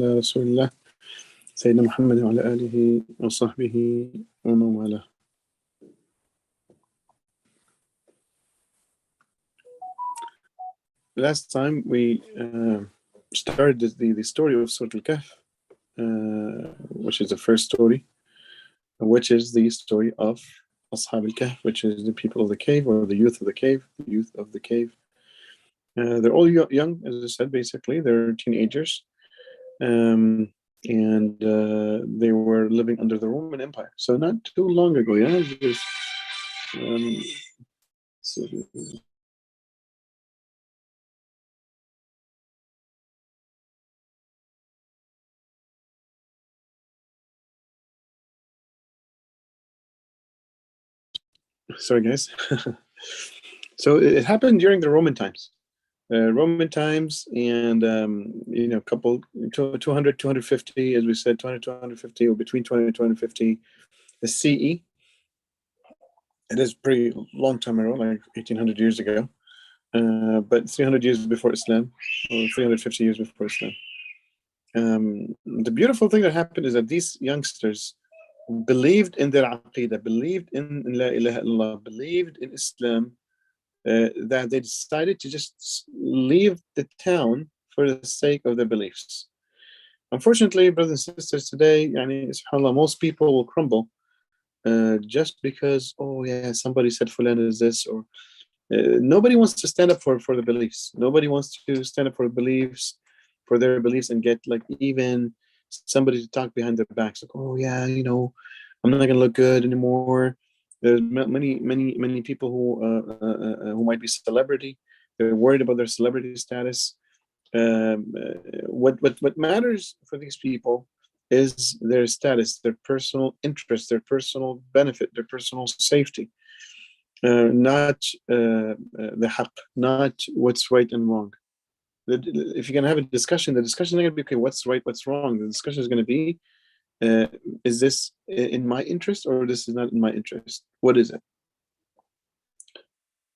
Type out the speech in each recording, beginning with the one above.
على رسول الله سيدنا محمد وعلى آله وصحبه ومن والاه. Last time we started the story of Surah Al-Kahf, which is the first story, which is the story of Ashab al-Kahf, which is the people of the cave, or the youth of the cave. They're all young, as I said. Basically, they're teenagers, and they were living under the Roman Empire. So not too long ago, yeah. Just, so, sorry, guys. So it happened during the Roman times. And couple 200 250, as we said, 200 250, or between 200 and 250 the CE. It is pretty long time ago, like 1800 years ago, but 300 years before Islam, or 350 years before Islam. The beautiful thing that happened is that these youngsters believed in their aqidah, believed in La ilaha illallah, believed in Islam, that they decided to just leave the town for the sake of their beliefs. Unfortunately, brothers and sisters, today, subhanAllah, most people will crumble just because, oh yeah, somebody said Fulan is this, or nobody wants to stand up for the beliefs. Nobody wants to stand up for their beliefs, and get like even somebody to talk behind their backs, like, oh yeah, I'm not gonna look good anymore. There's many people who might be celebrity. They're worried about their celebrity status. What matters for these people is their status, their personal interest, their personal benefit, their personal safety, not the haqq, not what's right and wrong. If you're going to have a discussion, the discussion is not going to be, okay, what's right, what's wrong. The discussion is going to be, is this in my interest, or this is not in my interest? What is it?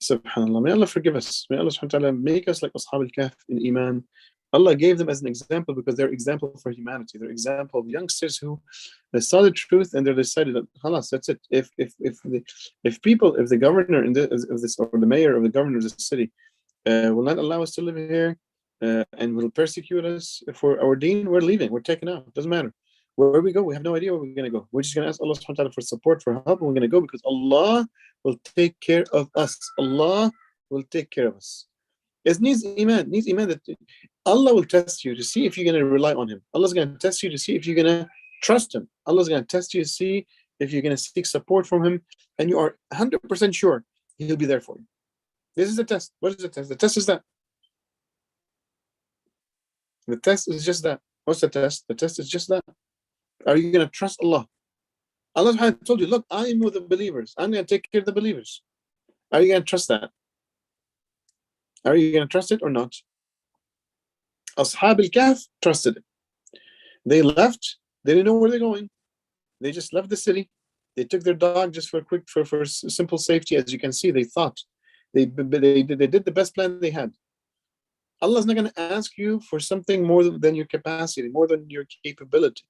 Subhanallah. May Allah forgive us. May Allah subhanahu wa ta'ala make us like Ashab al-Kahf in Iman. Allah gave them as an example because they're example for humanity. They're example of youngsters who saw the truth, and they decided that, halas, that's it. If the governor of this, or the mayor of the governor of the city will not allow us to live here, and will persecute us for our deen, we're leaving. We're taking out. It doesn't matter where we go. We have no idea where we're going to go. We're just going to ask Allah subhanahu wa ta'ala for support, for help, and we're going to go because Allah will take care of us. Allah will take care of us. It needs iman that Allah will test you to see if you're going to rely on Him. Allah's going to test you to see if you're going to trust Him. Allah's going to test you to see if you're going to seek support from Him, and you are 100% sure He'll be there for you. This is the test. What is the test? The test is that. The test is just that. What's the test? The test is just that. Are you going to trust Allah? Allah told you, look, I am with the believers. I'm going to take care of the believers. Are you going to trust that? Are you going to trust it or not? Ashab al-Kahf trusted it. They left. They didn't know where they're going. They just left the city. They took their dog just for simple safety. As you can see, they thought. They did the best plan they had. Allah's not going to ask you for something more than your capacity, more than your capability.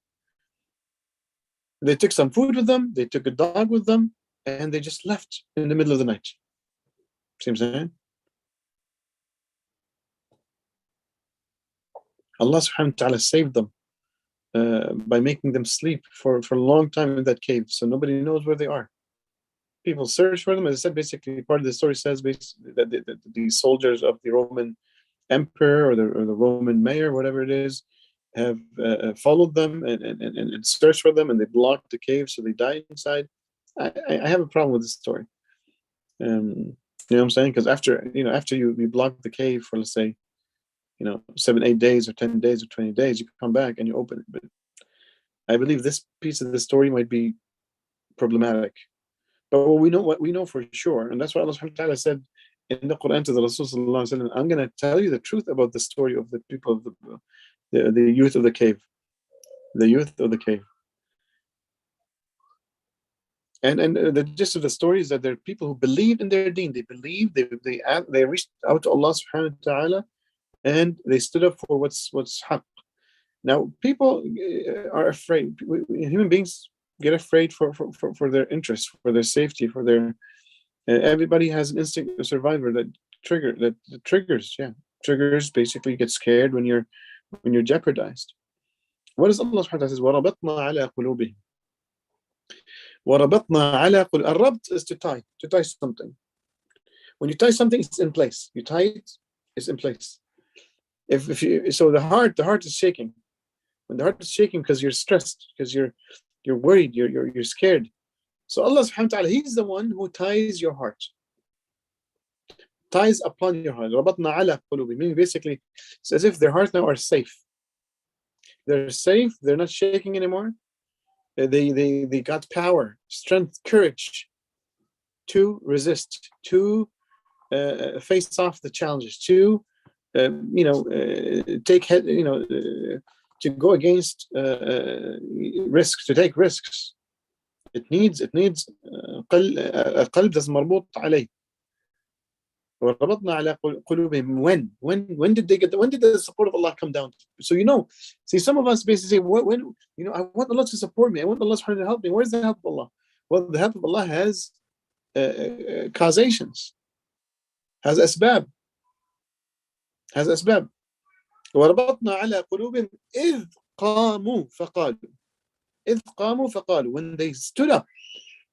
They took some food with them, they took a dog with them, and they just left in the middle of the night. See what I'm saying? Allah subhanahu wa ta'ala saved them by making them sleep for a long time in that cave, so nobody knows where they are. People search for them. As I said, basically, part of the story says that the soldiers of the Roman emperor, or the Roman mayor, whatever it is, have followed them and searched for them, and they blocked the cave, so they died inside. I have a problem with this story. You know what I'm saying? Because after you block the cave for, let's say, 7, 8 days, or 10 days, or 20 days, you come back and you open it. But I believe this piece of the story might be problematic. But what we know for sure, and that's why Allah subhanahu wa ta'ala said in the Quran to the Rasul sallallahu alaihi wasallam, I'm going to tell you the truth about the story of the people of the youth of the cave. The youth of the cave. And the gist of the story is that there are people who believe in their deen. They believe, they reached out to Allah subhanahu wa ta'ala, and they stood up for what's haqq. Now, people are afraid. Human beings get afraid for their interests, for their safety, for their. Everybody has an instinct of survivor that triggers. Yeah, triggers. Basically, you get scared when you're jeopardized. What does Allah subhanahu wa ta'ala says? وَرَبَطْنَا عَلَى قُلُوبِهِمْ. وَرَبَطْنَا عَلَى قُلُوبِهِم. الربط is to tie something. When you tie something, it's in place. You tie it, it's in place. If you, so the heart is shaking. When the heart is shaking because you're stressed, because you're worried, you're scared. So Allah subhanahu wa ta'ala, He's the one who ties your heart. Ties upon your heart. رَبَطْنَا عَلَى قُلُوبِهِم. Meaning basically, it's as if their hearts now are safe. They're safe, they're not shaking anymore. They got power, strength, courage to resist, to face off the challenges, to take head, to go against risks, to take risks. It needs قلب that's مربوط عليه. وربطنا على قلوبهم. When did the support of Allah come down? So see, some of us basically say, when I want Allah to support me, I want Allah to help me. Where's the help of Allah? Well, the help of Allah has causations, has asbab. وربطنا على قلوبهم إذ قاموا فقالوا. When they stood up,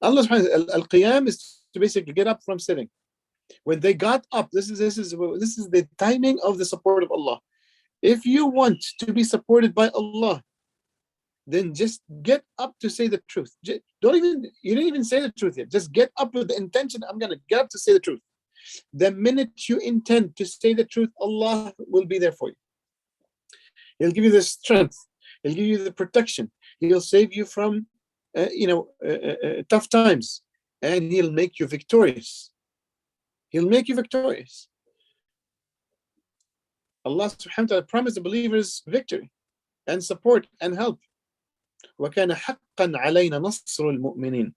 Allah subhanahu wa ta'ala, al-qiyam is to basically get up from sitting. When they got up, this is the timing of the support of Allah. If you want to be supported by Allah, then just get up to say the truth. You didn't even say the truth yet. Just get up with the intention, I'm going to get up to say the truth. The minute you intend to say the truth, Allah will be there for you. He'll give you the strength. He'll give you the protection. He'll save you from tough times, and He'll make you victorious. He'll make you victorious. Allah subhanahu wa ta'ala promised the believers victory and support and help. وَكَانَ حَقًّا عَلَيْنَا نَصْرُ الْمُؤْمِنِينَ.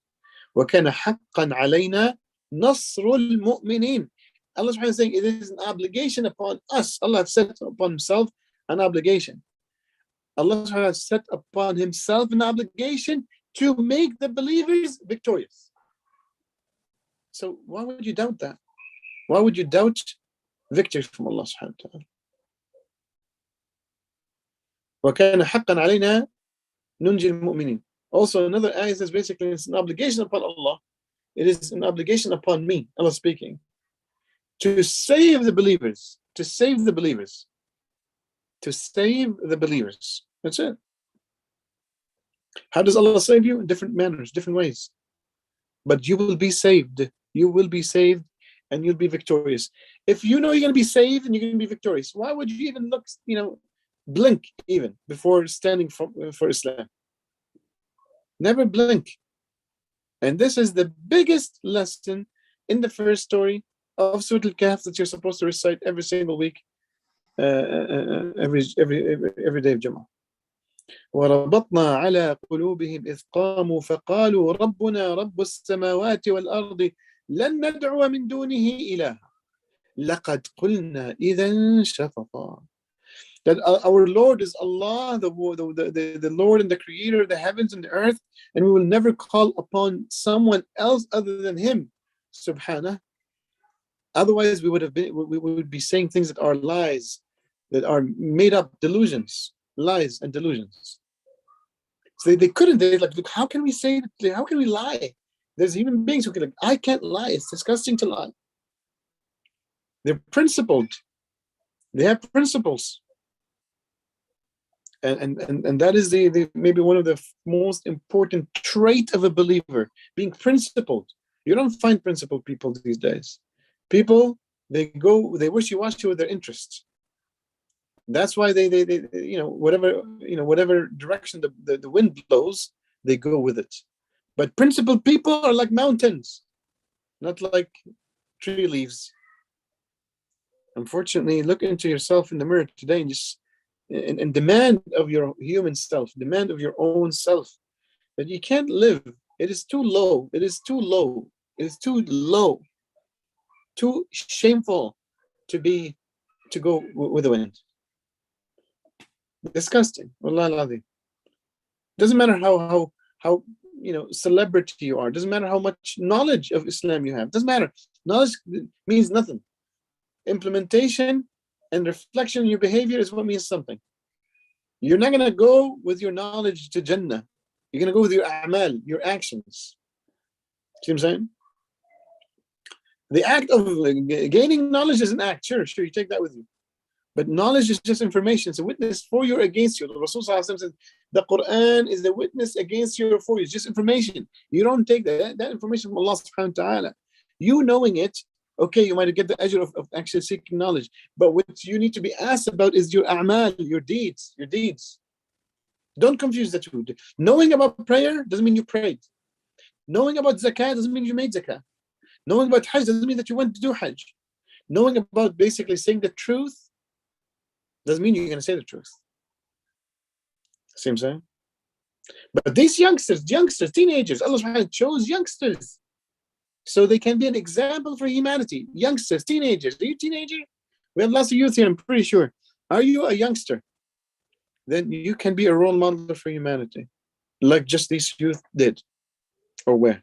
وَكَانَ حَقًّا عَلَيْنَا نَصْرُ الْمُؤْمِنِينَ. Allah subhanahu wa ta'ala is saying it is an obligation upon us. Allah has set upon Himself an obligation. Allah subhanahu wa ta'ala has set upon Himself an obligation to make the believers victorious. So why would you doubt that? Why would you doubt victory from Allah subhanahu wa ta'ala? وَكَانَ حَقًّا عَلَيْنَا نُنْجِي الْمُؤْمِنِينَ. Also another ayah says basically it's an obligation upon Allah. It is an obligation upon me, Allah speaking, to save the believers. To save the believers. That's it. How does Allah save you? In different manners, different ways. But you will be saved. You will be saved and you'll be victorious. If you know you're going to be saved and you're going to be victorious, why would you even look, blink even before standing for Islam? Never blink. And this is the biggest lesson in the first story of Surah Al-Kahf that you're supposed to recite every single week, every day of Jummah. وربطنا على قلوبهم إذ قاموا فقالوا ربنا رب السماوات والأرض لن ندعو من دونه إلها لقد قلنا إذا شططا. That our Lord is Allah, the Lord and the Creator of the heavens and the earth, and we will never call upon someone else other than Him, Subhanah. Otherwise, we would be saying things that are lies, that are made up delusions, lies and delusions. So they couldn't. They're like, look, how can we say? How can we lie? There's human beings who can. Like, I can't lie. It's disgusting to lie. They're principled. They have principles. And that is the maybe one of the most important trait of a believer, being principled. You don't find principled people these days. People, they wishy-washy with their interests. That's why they whatever direction the wind blows, they go with it. But principled people are like mountains, not like tree leaves. Unfortunately, look into yourself in the mirror today and just and demand of your human self, demand of your own self, that you can't live. It is too low. It is too low. It is too low. Too shameful to go with the wind. Disgusting. Wallah al-Azim. Doesn't matter how celebrity you are. Doesn't matter how much knowledge of Islam you have. Doesn't matter. Knowledge means nothing. Implementation and reflection in your behavior is what means something. You're not gonna go with your knowledge to Jannah. You're gonna go with your a'mal, your actions. See what I'm saying? The act of gaining knowledge is an act. Sure, you take that with you. But knowledge is just information. It's a witness for you or against you. The Rasul said, the Quran is the witness against you or for you. It's just information. You don't take that information from Allah subhanahu wa ta'ala. You knowing it, okay, you might get the ajr of actually seeking knowledge. But what you need to be asked about is your a'mal, your deeds. Don't confuse the two. Knowing about prayer doesn't mean you prayed. Knowing about zakah doesn't mean you made zakah. Knowing about hajj doesn't mean that you went to do hajj. Knowing about basically saying the truth doesn't mean you're going to say the truth. See what I'm saying? But these youngsters, teenagers, Allah subhanahu wa ta'ala chose youngsters so they can be an example for humanity. Youngsters, teenagers. Are you a teenager? We have lots of youth here, I'm pretty sure. Are you a youngster? Then you can be a role model for humanity, like just these youth did, or were.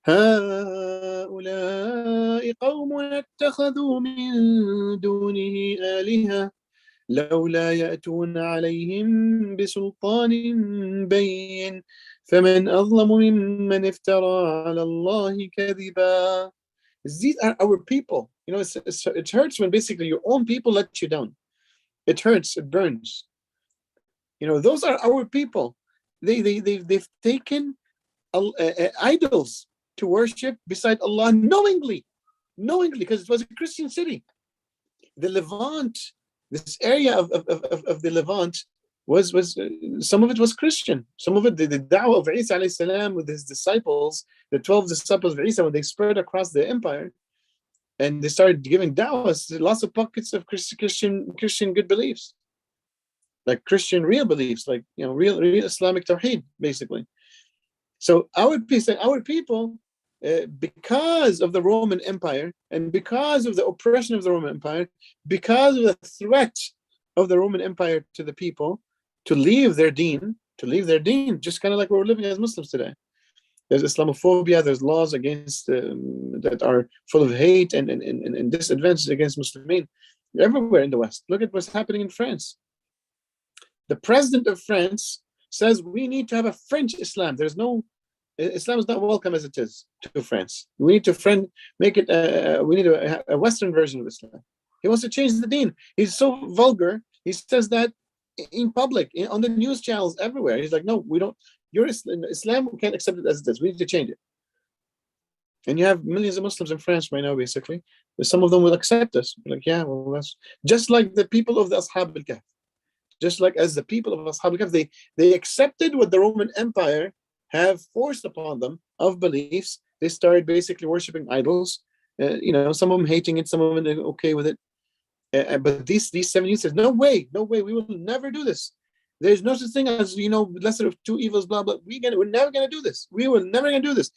هؤلاء قوم اتخذوا من دونه آلهة لولا يأتون عليهم بسلطان بين فمن أظلم ممن افترى على الله كذبا. These are our people. It hurts when basically your own people let you down. It hurts, it burns. Those are our people. They've taken idols to worship beside Allah knowingly, because it was a Christian city. The Levant, this area of the Levant was some of it was Christian. Some of it, the da'wah of Isa alayhi salam with his disciples, the 12 disciples of Isa, when they spread across the empire and they started giving da'wahs, lots of pockets of Christian good beliefs, like Christian real beliefs, like real Islamic tawheed, basically. So our people, because of the Roman Empire and because of the oppression of the Roman Empire, because of the threat of the Roman Empire to the people to leave their deen, just kind of like we're living as Muslims today. There's Islamophobia, there's laws against that are full of hate and disadvantages against Muslimin everywhere in the West. Look at what's happening in France. The president of France says we need to have a French Islam. Islam is not welcome as it is to France. We need to make it. We need a Western version of Islam. He wants to change the deen. He's so vulgar. He says that in public, on the news channels everywhere. He's like, no, we don't. Islam, we can't accept it as it is. We need to change it. And you have millions of Muslims in France right now, basically. Some of them will accept us. Like, yeah, well, that's just like the people of the Ashab al-Kahf. Just like as the people of Ashab al-Kahf, they accepted what the Roman Empire have forced upon them of beliefs. They started basically worshiping idols. Some of them hating it, some of them okay with it. But these 7 years says, no way, we will never do this. There's no such thing as lesser of two evils, blah blah. We're never gonna do this. We will never gonna do this.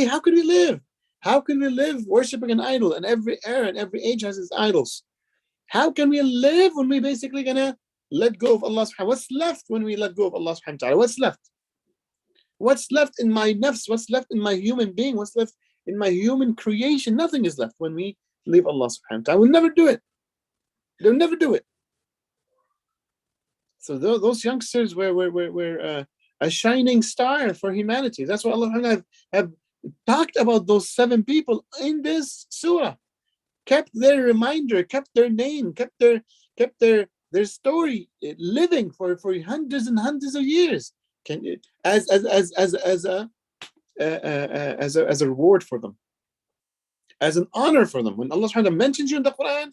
How could we live? How can we live worshiping an idol? And every era and every age has its idols. How can we live when we basically gonna let go of Allah subhanahu wa ta'ala? What's left when we let go of Allah subhanahu wa ta'ala? What's left? What's left in my nafs? What's left in my human being? What's left in my human creation? Nothing is left when we leave Allah subhanahu wa ta'ala. We'll never do it. They'll never do it. So those youngsters were a shining star for humanity. That's why Allah have talked about those 7 people in this surah. Kept their reminder, kept their name, kept their story living for hundreds and hundreds of years. As a reward for them, as an honor for them. When Allah subhanahu wa ta'ala mentions you in the Quran,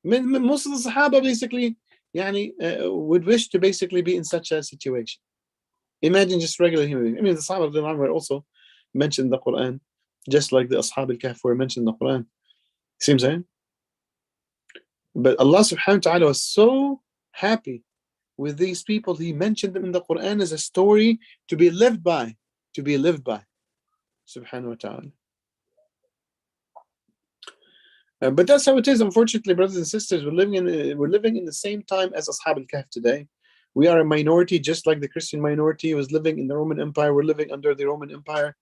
most of the Sahaba basically would wish to basically be in such a situation. Imagine just regular human beings. I mean, the Sahaba were also mentioned in the Quran, just like the Ashab al-Kahf were mentioned in the Quran. Seems saying? But Allah subhanahu wa ta'ala was so happy with these people. He mentioned them in the Quran as a story to be lived by. Subhanahu wa ta'ala. But that's how it is. Unfortunately, brothers and sisters, we're living in the same time as Ashab al-Kahf today. We are a minority, just like the Christian minority was living in the Roman Empire. We're living under the Roman Empire,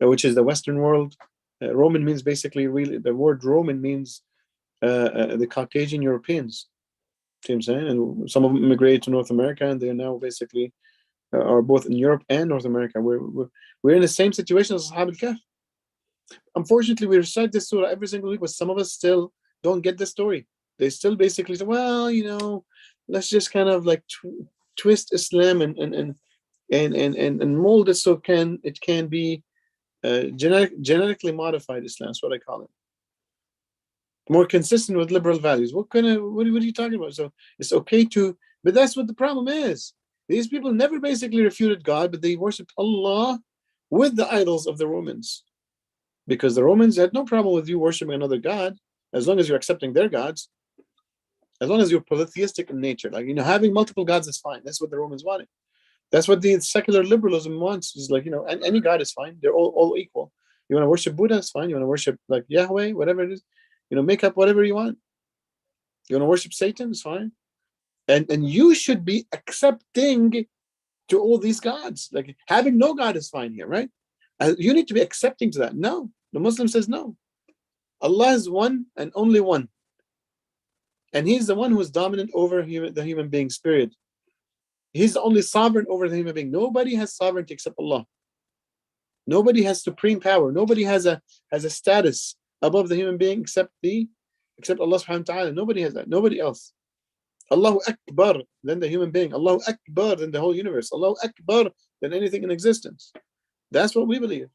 which is the Western world. Roman means basically, really, the word Roman means the Caucasian Europeans. See what I'm saying? And some of them immigrated to North America, and they are now basically are both in Europe and North America. We're in the same situation as Ashab al-Kahf. Unfortunately, we recite this surah every single week, but some of us still don't get the story. They still basically say, well, let's just kind of like twist Islam and mold it so it can be genetically modified Islam. That's what I call it. More consistent with liberal values. What are you talking about? So it's okay but that's what the problem is. These people never basically refuted God, but they worshipped Allah with the idols of the Romans. Because the Romans had no problem with you worshiping another god, as long as you're accepting their gods, as long as you're polytheistic in nature. Like, having multiple gods is fine. That's what the Romans wanted. That's what the secular liberalism wants. Is like, any god is fine. They're all equal. You want to worship Buddha, it's fine. You want to worship like Yahweh, whatever it is, make up whatever you want. You want to worship Satan, it's fine. And you should be accepting to all these gods. Like, having no god is fine here, right? You need to be accepting to that. No, the Muslim says no. Allah is one and only one. And He's the one who is dominant over the human being's spirit. He's the only sovereign over the human being. Nobody has sovereignty except Allah. Nobody has supreme power. Nobody has a status above the human being except Allah subhanahu wa ta'ala. Nobody has that. Nobody else. Allahu Akbar than the human being. Allahu Akbar than the whole universe. Allahu Akbar than anything in existence. That's what we believe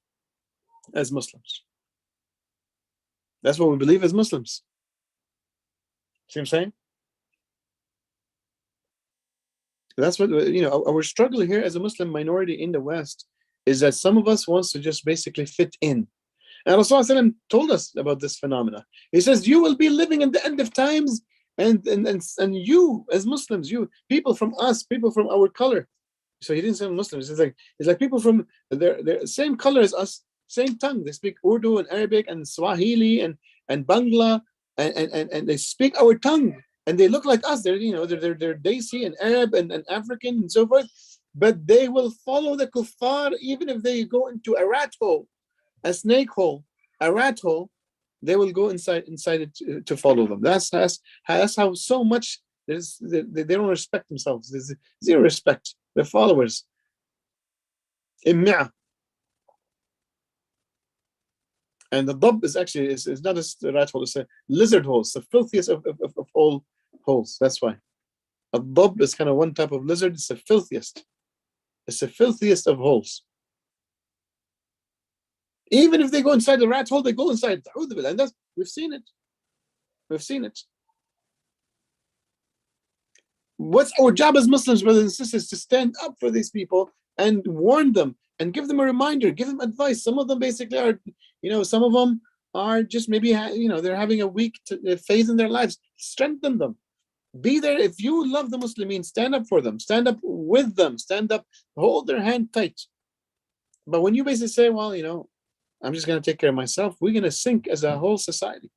as Muslims. That's what we believe as Muslims. See what I'm saying? That's what, our struggle here as a Muslim minority in the West is that some of us wants to just basically fit in. And Rasulullah told us about this phenomena. He says, you will be living in the end of times, and you as Muslims, you people from us, people from our color. So he didn't say Muslims. It's like people from their same color as us, same tongue. They speak Urdu and Arabic and Swahili and Bangla, and they speak our tongue, and they look like us. They're Desi and Arab and African and so forth. But they will follow the kuffar even if they go into a rat hole, a snake hole, a rat hole. They will go inside it to follow them. That's how so much they don't respect themselves. There's zero respect. They're followers. Immi'ah. And the dub is actually is not a rat hole, it's a lizard hole. It's the filthiest of all holes. That's why. A dub is kind of one type of lizard. It's the filthiest. It's the filthiest of holes. Even if they go inside the rat hole, they go inside. And we've seen it. We've seen it. What's our job as Muslims, brothers and sisters, to stand up for these people and warn them and give them a reminder, give them advice. Some of them basically are, some of them are just maybe, they're having a weak phase in their lives. Strengthen them. Be there. If you love the Muslimin, stand up for them. Stand up with them. Stand up. Hold their hand tight. But when you basically say, well, I'm just going to take care of myself, we're going to sink as a whole society.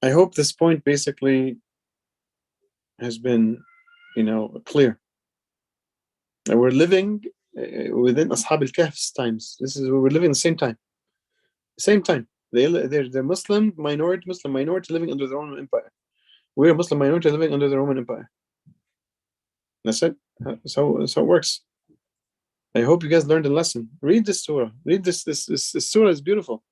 I hope this point basically has been, clear. And we're living within Ashab al-Kahf's times. We're living the same time. Same time. They're Muslim minority living under the Roman Empire. We're a Muslim minority living under the Roman Empire. That's it. So it works. I hope you guys learned a lesson. Read this surah. Read this surah is beautiful.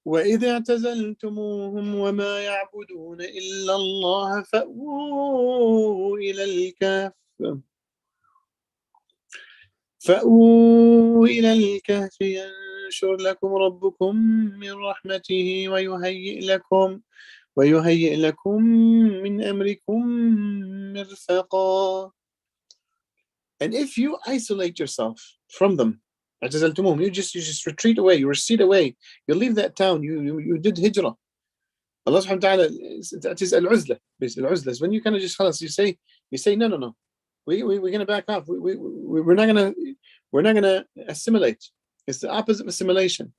وإذا اعتزلتموهم وما يعبدون إلا الله فأووا إلى الكهف ينشر لكم ربكم من رحمته ويهيئ وَيُهَيِّئْ لَكُم مِّنْ أَمْرِكُم مِّرْفَقًا. And if you isolate yourself from them, you just retreat away, you recede away, you leave that town, you did hijrah. Allah subhanahu wa ta'ala, that is al-uzla. Al-uzla is when you kind of just you say no. We're gonna back off. We're not gonna assimilate. It's the opposite of assimilation.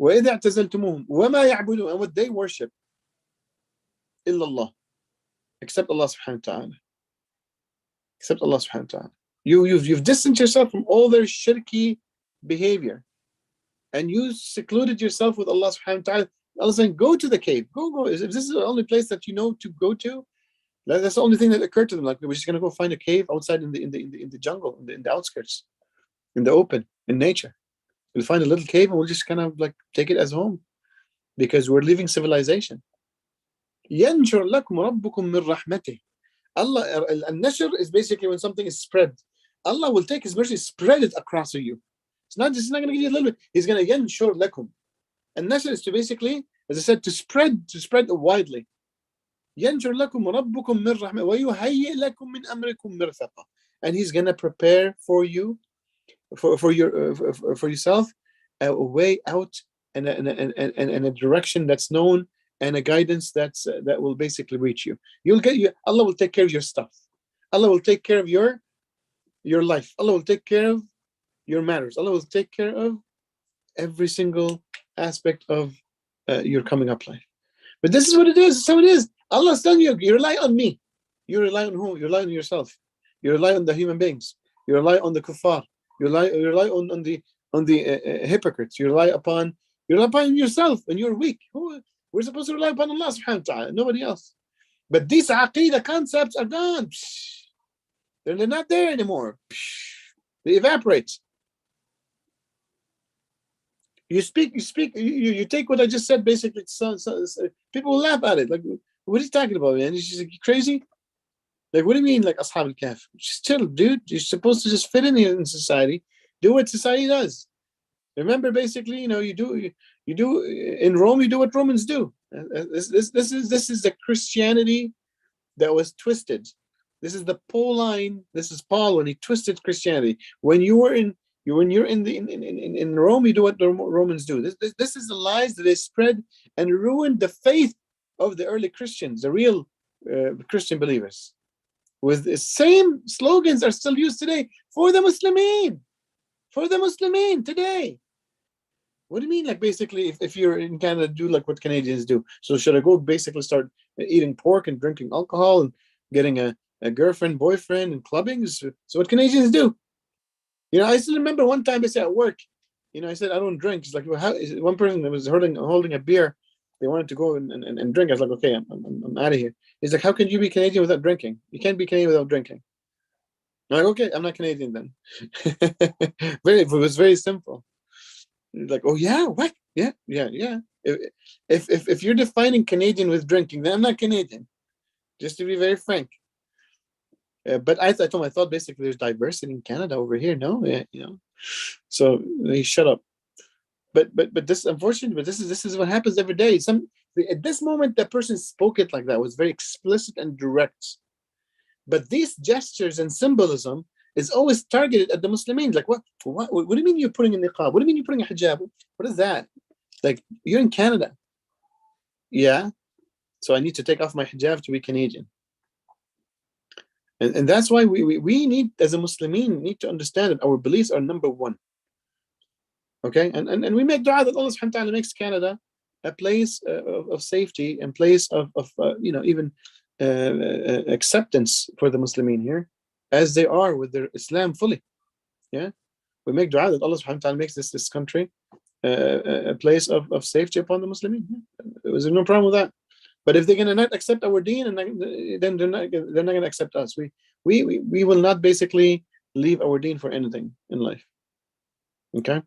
وَإِذَا اعْتَزَلْتُمُوهُمْ وَمَا يَعْبُدُونَ, and what they worship, إِلَّا اللَّهِ, except Allah subhanahu wa ta'ala. Except Allah subhanahu wa ta'ala. You've distanced yourself from all their shirky behavior, and you secluded yourself with Allah subhanahu wa ta'ala. Allah saying, go to the cave. Go. If this is the only place that you know to go to, that's the only thing that occurred to them. Like, we're just gonna go find a cave outside in the jungle, in the outskirts, in the open, in nature. We'll find a little cave and we'll just kind of like take it as home, because we're leaving civilization. يَنْشُرْ لَكُمْ رَبُّكُمْ مِنْ رَحْمَتِهِ. Allah, al-nashr is basically when something is spread. Allah will take His mercy, spread it across you. It's not going to give you a little bit. He's going to يَنْشُرْ لَكُمْ. And nashr is to basically, as I said, to spread widely. يَنْشُرْ لَكُمْ رَبُّكُمْ مِنْ رَحْمَتِهِ وَيُهَيِّئْ لَكُمْ مِنْ أَمْرِكُمْ مِرْفَقًا. And He's going to prepare for you, for yourself, a way out, and a direction that's known, and a guidance that will basically reach you. Allah will take care of your stuff. Allah will take care of your life. Allah will take care of your matters. Allah will take care of every single aspect of your coming up life. But this is what it is. This is how it is. Allah's telling you, you rely on me. You rely on who? You rely on yourself. You rely on the human beings. You rely on the kuffar. You rely on the hypocrites. You rely upon yourself, and you're weak. We're supposed to rely upon Allah subhanahu wa ta'ala, nobody else. But these aqidah concepts are gone. They're not there anymore. They evaporate. You take what I just said, basically. People will laugh at it. Like, what are you talking about, man? She's like, you crazy? Like, what do you mean, like Ashab al-Kahf? Just chill, dude. You're supposed to just fit in here in society. Do what society does. Remember, basically, you do in Rome, you do what Romans do. This is the Christianity that was twisted. This is the Pauline. This is Paul when he twisted Christianity. When you're in Rome, you do what the Romans do. This is the lies that they spread and ruined the faith of the early Christians, the real Christian believers. With the same slogans are still used today for the Muslimin. For the Muslimin today. What do you mean? Like, basically, if you're in Canada, do like what Canadians do. So should I go basically start eating pork and drinking alcohol and getting a girlfriend, boyfriend, and clubbing? So what Canadians do? I still remember one time I said at work, I said, I don't drink. It's like, well, one person that was holding a beer, they wanted to go and drink. I was like, okay, I'm out of here. He's like, how can you be Canadian without drinking? You can't be Canadian without drinking. I'm like, okay, I'm not Canadian then. It was very simple. Like, oh yeah, what? Yeah. If you're defining Canadian with drinking, then I'm not Canadian. Just to be very frank. But I thought basically there's diversity in Canada over here. No, So they shut up. But this, unfortunately, this is what happens every day. At this moment, that person spoke it like that, was very explicit and direct. But these gestures and symbolism is always targeted at the Muslims. Like, what do you mean you're putting a niqab? What do you mean you're putting a hijab? What is that? Like, you're in Canada. Yeah. So I need to take off my hijab to be Canadian. And that's why we need, as a Muslimin, need to understand that our beliefs are number one. Okay? And we make dua that Allah subhanahu wa ta'ala makes Canada a place of safety and place of even acceptance for the Muslimin here, as they are with their Islam fully. Yeah, we make dua that Allah subhanahu wa ta'ala makes this country a place of safety upon the Muslimin. There's no problem with that. But if they're gonna not accept our deen, then they're not gonna accept us. We will not basically leave our deen for anything in life. Okay.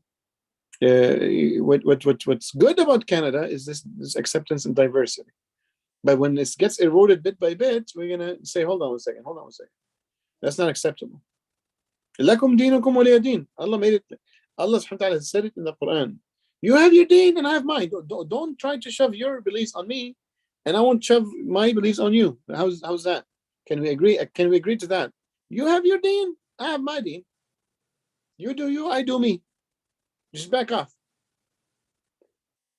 What's good about Canada is this acceptance and diversity. But when it gets eroded bit by bit, we're gonna say, hold on a second. That's not acceptable. Lakum dinukum waliya din. Allah made it. Allah subhanahu wa ta'ala said it in the Quran. You have your deen and I have mine. Don't try to shove your beliefs on me. and I won't shove my beliefs on you. How's that? Can we agree? Can we agree to that? You have your deen, I have my deen. You do you, I do me. Just back off.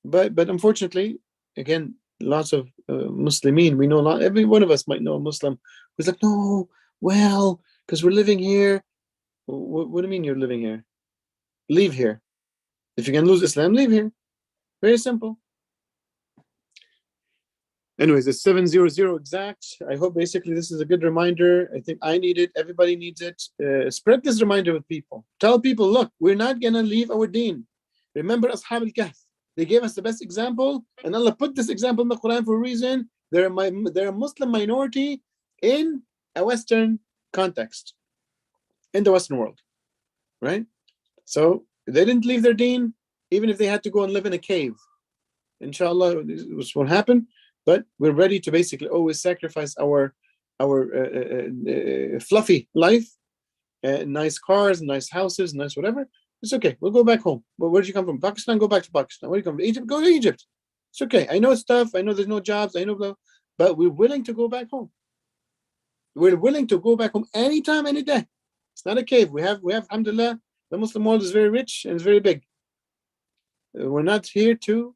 But unfortunately, again, lots of Muslimin, we know, not every one of us might know a Muslim who's like, no, well, because we're living here. What do you mean you're living here? Leave here. If you can lose Islam, leave here. Very simple. Anyways, it's 7:00 exact. I hope basically this is a good reminder. I think I need it. Everybody needs it. Spread this reminder with people. Tell people, look, we're not going to leave our deen. Remember Ashab al-Kahf. They gave us the best example, and Allah put this example in the Quran for a reason. They're a Muslim minority in a Western context, in the Western world, right? So they didn't leave their deen, even if they had to go and live in a cave. Inshallah, this won't happen. But we're ready to basically always sacrifice our fluffy life, nice cars, nice houses, nice whatever. It's okay. We'll go back home. But where did you come from? Pakistan? Go back to Pakistan. Where do you come from? Egypt? Go to Egypt. It's okay. I know it's tough. I know there's no jobs. I know, but we're willing to go back home. We're willing to go back home anytime, any day. It's not a cave. We have, alhamdulillah, the Muslim world is very rich and it's very big. We're not here to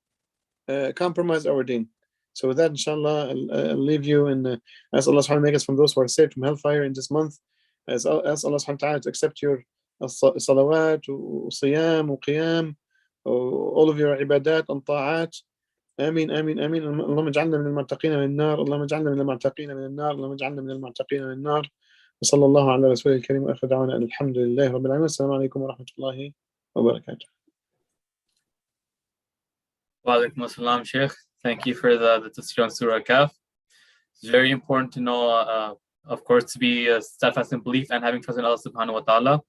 compromise our deen. So with that, inshallah, I'll leave you and ask Allah subhanahu wa ta'ala to make us from those who are saved from hellfire in this month. Ask Allah subhanahu wa ta'ala to accept your salawat, siyam, qiyam, all of your ibadat and ta'at. آمين آمين آمين. اللهم اجعلنا من المعتقين من النار. اللهم اجعلنا من المعتقين من النار. اللهم اجعلنا من المعتقين من النار. وصلى الله على رسوله الكريم وآخر دعوانا الحمد لله رب العالمين. السلام عليكم ورحمة الله وبركاته. Wa alaikum assalam, Sheikh. Thank you for the Tafseer on Surah Kahf. It's very important to know, of course, to be steadfast in belief and having trust in Allah subhanahu wa ta'ala.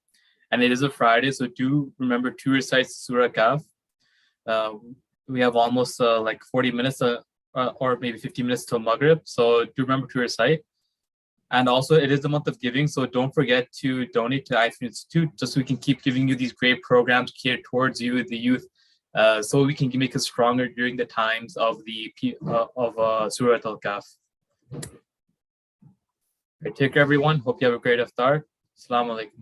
And it is a Friday, so do remember to recite Surah Kahf. We have almost like 40 minutes or maybe 50 minutes till Maghrib, so do remember to recite. And also, it is the month of giving, so don't forget to donate to the IFU Institute, just so we can keep giving you these great programs catered towards you, the youth, so we can make us stronger during the times of the Surah Al-Kahf. Right, take care, everyone. Hope you have a great iftar. Assalamu alaikum.